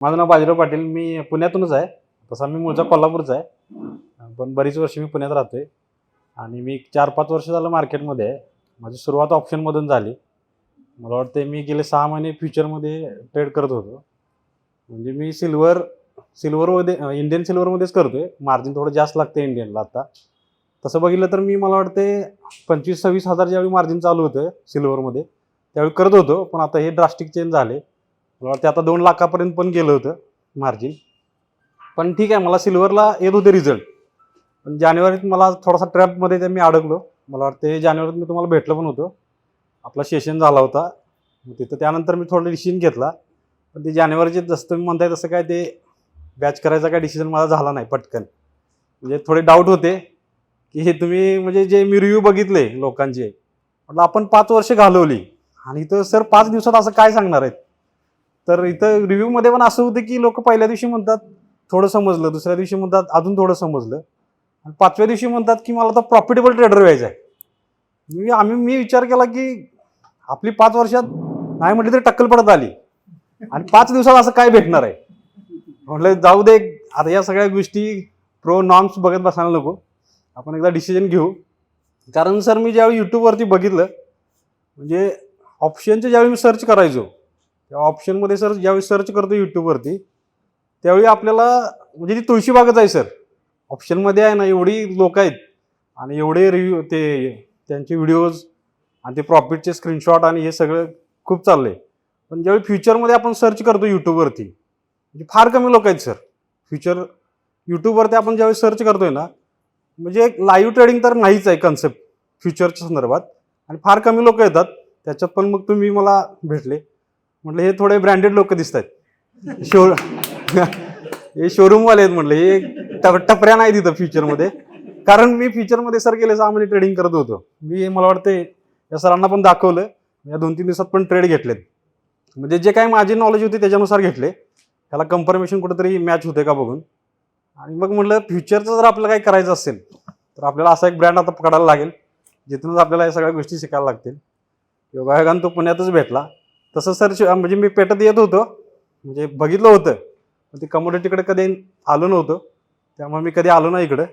माझं नाव बाजीराव पाटील. मी पुण्यातूनच आहे. तसा मी मूळचा कोल्हापूरचा आहे, पण बरीच वर्ष मी पुण्यात राहतोय आणि मी 4-5 वर्ष झालं मार्केटमध्ये आहे. माझी सुरुवात ऑप्शनमधून झाली. मला वाटते मी गेले 6 महिने फ्युचरमध्ये ट्रेड करत होतो. म्हणजे मी सिल्वरमध्ये इंडियन सिल्वरमध्येच करतोय. मार्जिन थोडं जास्त लागतं इंडियनला आता. तसं बघितलं तर मी मला वाटते 25-26 हजार ज्यावेळी मार्जिन चालू होतं सिल्वरमध्ये त्यावेळी करत होतो, पण आता हे ड्रास्टिक चेंज झाले. मला वाटते आता 2 लाखापर्यंत पण गेलं होतं मार्जिन. पण ठीक आहे, मला सिल्वरला येत होते रिझल्ट. पण जानेवारीत मला थोडासा ट्रॅपमध्ये मी अडकलो. मला वाटते जानेवारीत मी तुम्हाला भेटलं पण होतो. आपला सेशन झाला होता तिथं. त्यानंतर मी थोडं डिसिजन घेतला, पण ते जानेवारीचे जसं तुम्ही म्हणताय तसं काय ते बॅच करायचा काय डिसिजन माझा झाला नाही पटकन. म्हणजे थोडे डाऊट होते की हे तुम्ही म्हणजे जे मी रिव्ह्यू बघितले लोकांचे, म्हटलं आपण 5 वर्ष घालवली आणि इथं सर 5 दिवसात असं काय सांगणार आहेत. तर इथं रिव्ह्यूमध्ये पण असं होतं की लोक पहिल्या दिवशी म्हणतात थोडं समजलं, दुसऱ्या दिवशी म्हणतात अजून थोडं समजलं, आणि 5व्या दिवशी म्हणतात की मला तर प्रॉफिटेबल ट्रेडर व्हायचं आहे. मी विचार केला की आपली 5 वर्षात नाही म्हटली तरी टक्कल पडत आली आणि 5 दिवसात असं काय भेटणार आहे. म्हटलं जाऊ दे, आता या सगळ्या गोष्टी प्रो नॉर्म्स बघत बसायला नको, आपण एकदा डिसिजन घेऊ. कारण सर मी ज्यावेळी यूट्यूबवरती बघितलं, म्हणजे ऑप्शनचे ज्यावेळी मी सर्च करायचो, त्या ऑप्शनमध्ये सर ज्यावेळी सर्च करतो यूट्यूबवरती त्यावेळी आपल्याला म्हणजे ती तुळशीबागच आहे सर. ऑप्शनमध्ये आहे ना, एवढी लोक आहेत आणि एवढे रिव्ह्यू, ते त्यांचे व्हिडिओज आणि ते प्रॉफिटचे स्क्रीनशॉट आणि हे सगळं खूप चाललं आहे. पण ज्यावेळी फ्युचरमध्ये आपण सर्च करतो यूट्यूबवरती, म्हणजे फार कमी लोक आहेत सर. यूट्यूबवरती आपण ज्यावेळी सर्च करतोय ना, म्हणजे एक लाईव्ह ट्रेडिंग तर नाहीच आहे कन्सेप्ट फ्युचरच्या संदर्भात, आणि फार कमी लोक येतात त्याच्यात. पण मग तुम्ही मला भेटले, म्हटलं हे थोडे ब्रँडेड लोक दिसत आहेत, हे शोरूमवाले आहेत. म्हटलं हे टपऱ्या नाही तिथं फ्युचरमध्ये. कारण मी फ्युचरमध्ये सर गेले 6 महिने ट्रेडिंग करत होतो. मी मला वाटते या सरांना पण दाखवलं, या 2-3 दिवसात पण ट्रेड घेतलेत. म्हणजे जे काही माझी नॉलेज होती त्याच्यानुसार घेतले. त्याला कन्फर्मेशन कुठेतरी मॅच होते का बघून. आणि मग म्हटलं फ्युचरचं जर आपल्याला काही करायचं असेल तर आपल्याला असा एक ब्रँड आता पकडायला लागेल, जिथूनच आपल्याला या सगळ्या गोष्टी शिकायला लागतील. योगायोगानं तो पुण्यातच भेटला. तसं सर म्हणजे मी पेटत येत होतो, म्हणजे बघितलं होतं, पण ते कमोडिटीकडे कधी आलो नव्हतं, त्यामुळे मी कधी आलो नाही इकडं.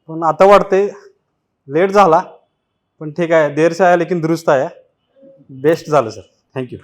पण आता वाटते लेट झाला, पण ठीक आहे, देर से आया लेकिन दुरुस्त आया. बेस्ट झालं सर. थँक्यू.